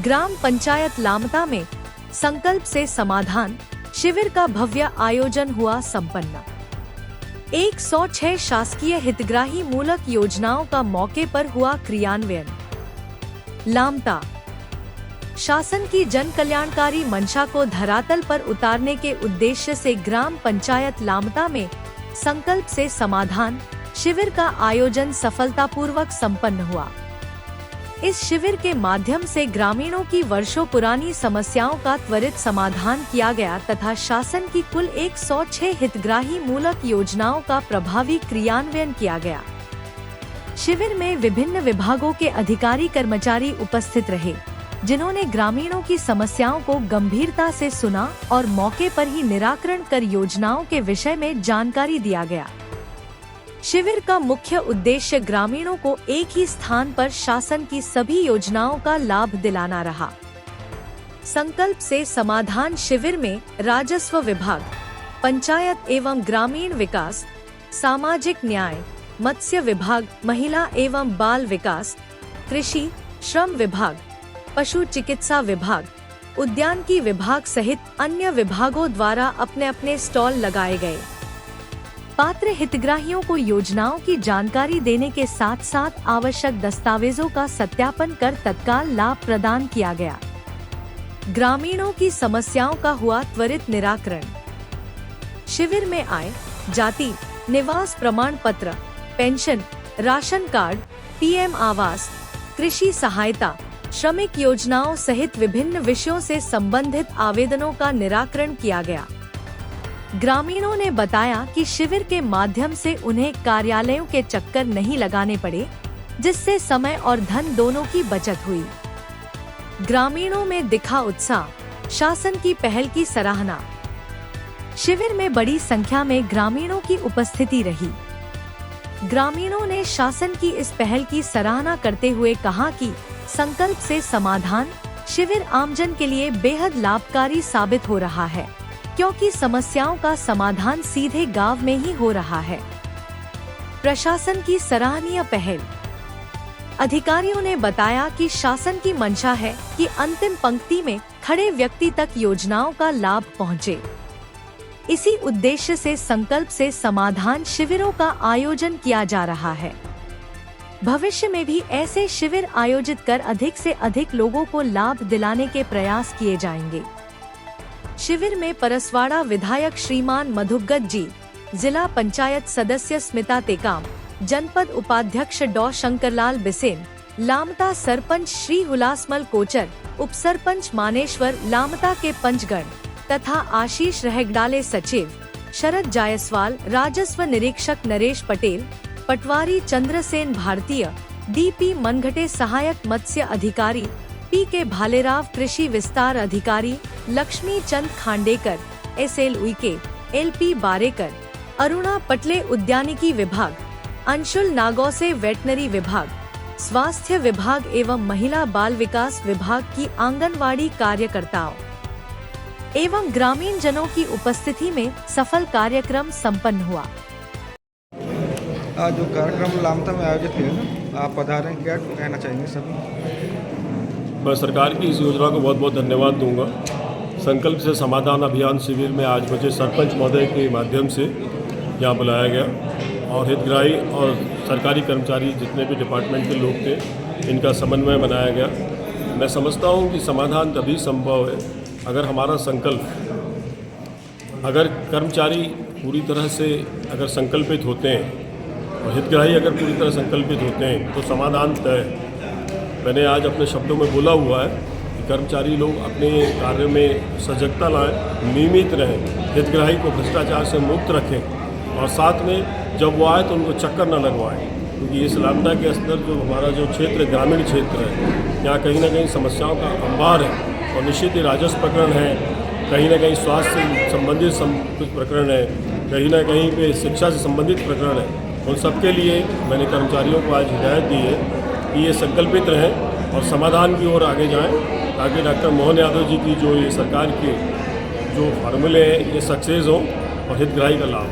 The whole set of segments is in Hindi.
ग्राम पंचायत लामता में संकल्प से समाधान शिविर का भव्य आयोजन हुआ संपन्न। 106 शासकीय हितग्राही मूलक योजनाओं का मौके पर हुआ क्रियान्वयन। लामता शासन की जन कल्याणकारी मंशा को धरातल पर उतारने के उद्देश्य से ग्राम पंचायत लामता में संकल्प से समाधान शिविर का आयोजन सफलतापूर्वक संपन्न हुआ। इस शिविर के माध्यम से ग्रामीणों की वर्षों पुरानी समस्याओं का त्वरित समाधान किया गया तथा शासन की कुल 106 हितग्राही मूलक योजनाओं का प्रभावी क्रियान्वयन किया गया। शिविर में विभिन्न विभागों के अधिकारी कर्मचारी उपस्थित रहे, जिन्होंने ग्रामीणों की समस्याओं को गंभीरता से सुना और मौके पर ही निराकरण कर योजनाओं के विषय में जानकारी दिया गया। शिविर का मुख्य उद्देश्य ग्रामीणों को एक ही स्थान पर शासन की सभी योजनाओं का लाभ दिलाना रहा। संकल्प से समाधान शिविर में राजस्व विभाग, पंचायत एवं ग्रामीण विकास, सामाजिक न्याय, मत्स्य विभाग, महिला एवं बाल विकास, कृषि, श्रम विभाग, पशु चिकित्सा विभाग, उद्यानिकी विभाग सहित अन्य विभागों द्वारा अपने अपने स्टॉल लगाए गए। पात्र हितग्राहियों को योजनाओं की जानकारी देने के साथ साथ आवश्यक दस्तावेजों का सत्यापन कर तत्काल लाभ प्रदान किया गया। ग्रामीणों की समस्याओं का हुआ त्वरित निराकरण। शिविर में आय, जाति, निवास प्रमाण पत्र, पेंशन, राशन कार्ड, पीएम आवास, कृषि सहायता, श्रमिक योजनाओं सहित विभिन्न विषयों से संबंधित आवेदनों का निराकरण किया गया। ग्रामीणों ने बताया कि शिविर के माध्यम से उन्हें कार्यालयों के चक्कर नहीं लगाने पड़े, जिससे समय और धन दोनों की बचत हुई। ग्रामीणों में दिखा उत्साह, शासन की पहल की सराहना। शिविर में बड़ी संख्या में ग्रामीणों की उपस्थिति रही। ग्रामीणों ने शासन की इस पहल की सराहना करते हुए कहा कि संकल्प से समाधान शिविर आमजन के लिए बेहद लाभकारी साबित हो रहा है, क्योंकि समस्याओं का समाधान सीधे गांव में ही हो रहा है। प्रशासन की सराहनीय पहल। अधिकारियों ने बताया कि शासन की मंशा है कि अंतिम पंक्ति में खड़े व्यक्ति तक योजनाओं का लाभ पहुंचे। इसी उद्देश्य से संकल्प से समाधान शिविरों का आयोजन किया जा रहा है। भविष्य में भी ऐसे शिविर आयोजित कर अधिक से अधिक लोगों को लाभ दिलाने के प्रयास किए जाएंगे। शिविर में परसवाड़ा विधायक श्रीमान मधुगत जी, जिला पंचायत सदस्य स्मिता टेकाम, जनपद उपाध्यक्ष डॉ शंकरलाल बिसेन, लामता सरपंच श्री हुलासमल कोचर, उप सरपंच मानेश्वर लामता के पंचगण तथा आशीष रहगडाले सचिव, शरद जायसवाल, राजस्व निरीक्षक नरेश पटेल, पटवारी चंद्रसेन भारतीय, डीपी मनघटे सहायक मत्स्य अधिकारी, पी.के. भालेराव कृषि विस्तार अधिकारी, लक्ष्मी चंद खांडेकर, एस.एल. उइके, एल.पी. बारेकर, अरुणा पटले उद्यानिकी विभाग, अंशुल नागौसे वेटनरी विभाग, स्वास्थ्य विभाग एवं महिला बाल विकास विभाग की आंगनवाड़ी कार्यकर्ताओं एवं ग्रामीण जनों की उपस्थिति में सफल कार्यक्रम संपन्न हुआ। जो कार्यक्रम लामता में आयोजित किया ना, आप पधारे, क्या कहना चाहेंगे सभी? मैं सरकार की इस योजना को बहुत बहुत धन्यवाद दूंगा। संकल्प से समाधान अभियान शिविर में आज मुझे सरपंच महोदय के माध्यम से यहाँ बुलाया गया और हितग्राही और सरकारी कर्मचारी जितने भी डिपार्टमेंट के लोग थे, इनका समन्वय बनाया गया। मैं समझता हूँ कि समाधान तभी संभव है अगर हमारा संकल्प, अगर कर्मचारी पूरी तरह से अगर संकल्पित होते हैं और हितग्राही अगर पूरी तरह संकल्पित होते हैं तो समाधान तय है। मैंने आज अपने शब्दों में बोला हुआ है कि कर्मचारी लोग अपने कार्य में सजगता लाएं, नियमित रहें, हितग्राही को भ्रष्टाचार से मुक्त रखें और साथ में जब वो आए तो उनको चक्कर न लगवाएं, क्योंकि इस लामता के अंदर जो हमारा जो क्षेत्र ग्रामीण क्षेत्र है, यहाँ कहीं ना कहीं समस्याओं का अंबार है और निश्चित ही राजस्व प्रकरण है, कहीं ना कहीं स्वास्थ्य से संबंधित कुछ प्रकरण है, कहीं ना कहीं पे शिक्षा से संबंधित प्रकरण है। उन सबके लिए मैंने कर्मचारियों को आज हिदायत दी है कि ये संकल्पित रहें और समाधान की ओर आगे जाएं, ताकि डॉक्टर मोहन यादव जी की जो ये सरकार के जो फार्मूले हैं ये सक्सेस हों और हितग्राही का लाभ।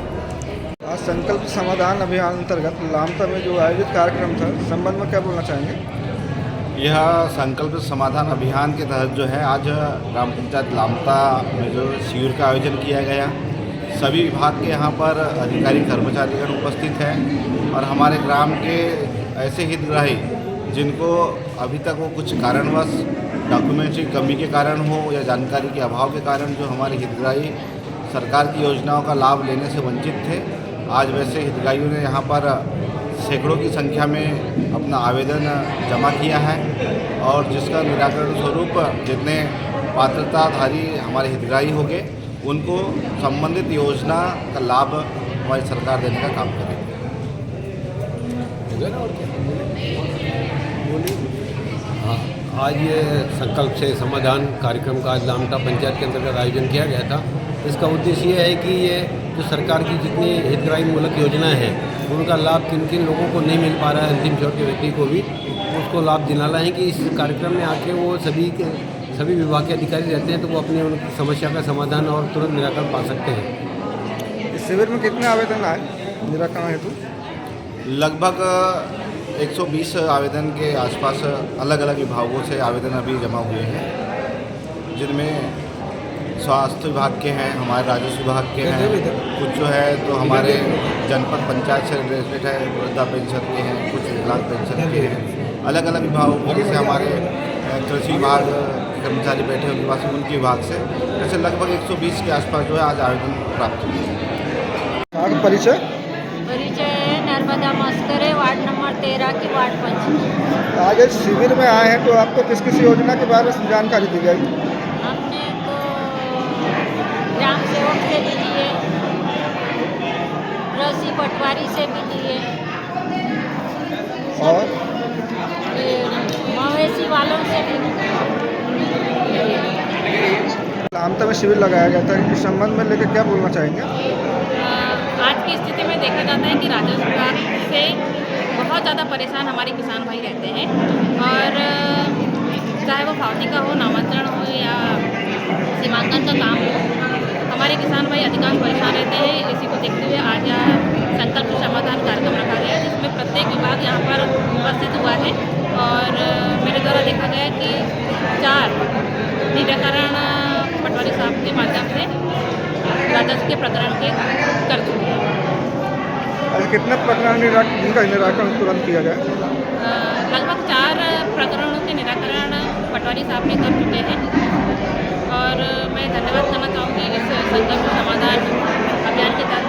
आज संकल्प समाधान अभियान अंतर्गत लामता में जो आयोजित कार्यक्रम था, संबंध में क्या बोलना चाहेंगे? यह संकल्प समाधान अभियान के तहत जो है आज ग्राम पंचायत लामता में जो शिविर का आयोजन किया गया। सभी विभाग के यहाँ पर अधिकारी कर्मचारीगण उपस्थित हैं और हमारे ग्राम के ऐसे हितग्राही जिनको अभी तक वो कुछ कारणवश डॉक्यूमेंट्री कमी के कारण हो या जानकारी के अभाव के कारण जो हमारे हितग्राही सरकार की योजनाओं का लाभ लेने से वंचित थे, आज वैसे हितग्राहियों ने यहाँ पर सैकड़ों की संख्या में अपना आवेदन जमा किया है और जिसका निराकरण स्वरूप जितने पात्रताधारी हमारे हितग्राही होंगे उनको संबंधित योजना का लाभ हमारी सरकार देने का काम करेगी। हाँ, आज ये संकल्प से समाधान कार्यक्रम का आज लामटा पंचायत के अंतर्गत आयोजन किया गया था। इसका उद्देश्य ये है कि ये जो सरकार की जितनी हितग्राही मूलक योजनाएं हैं उनका लाभ किन किन लोगों को नहीं मिल पा रहा है, अंतिम छोर के व्यक्ति को भी उसको लाभ दिलाना है कि इस कार्यक्रम में आके वो सभी विभाग के अधिकारी रहते हैं तो वो अपनी उनकी समस्या का समाधान और तुरंत निराकरण पा सकते हैं। इस शिविर में कितने आवेदन आए निराकरण हेतु? लगभग 120 आवेदन के आसपास अलग अलग विभागों से आवेदन अभी जमा हुए हैं, जिनमें स्वास्थ्य विभाग के हैं, हमारे राजस्व विभाग के हैं, कुछ जो है तो हमारे जनपद पंचायत से रिलेटेड है, वृद्धा पेंशन के हैं, कुछ विकलांग पेंशन के हैं, अलग अलग विभागों के जैसे हमारे कृषि विभाग कर्मचारी बैठे उनके पास उनके विभाग से जैसे लगभग 120 के आसपास जो है आज आवेदन प्राप्त हुए। आपका परिचय? परिचय है नर्मदा मस्करे, वार्ड नंबर 13 की वार्ड पंच। आज इस शिविर में आए हैं तो आपको किस किस योजना के बारे में जानकारी दी गई? हमने तो ग्राम सेवक से भी लिए, रसी पटवारी से भी लिए और मवेशी वालों से भी। लामता में शिविर लगाया गया था, इस संबंध में लेकर क्या बोलना चाहेंगे? आज की स्थिति में देखा जाता है कि राजस्व विभाग से बहुत ज़्यादा परेशान हमारे किसान भाई रहते हैं और चाहे वो फावती का हो, नामांतरण हो या सीमांकन का काम हो, हमारे किसान भाई अधिकांश परेशान रहते हैं। इसी को देखते हुए आज संकल्प समाधान कार्यक्रम रखा गया जिसमें प्रत्येक विभाग यहाँ पर उपस्थित हुआ है और मेरे द्वारा देखा गया कि 4 निराकरण पटवारी साहब के माध्यम से राजस्व के प्रकरण के कर चुके हैं। आज कितने प्रकरण जिनका निराकरण तुरंत किया गया? लगभग 4 प्रकरणों के निराकरण पटवारी साहब ने कर चुके हैं और मैं धन्यवाद करना चाहूँगी इस संकल्प समाधान अभियान के तहत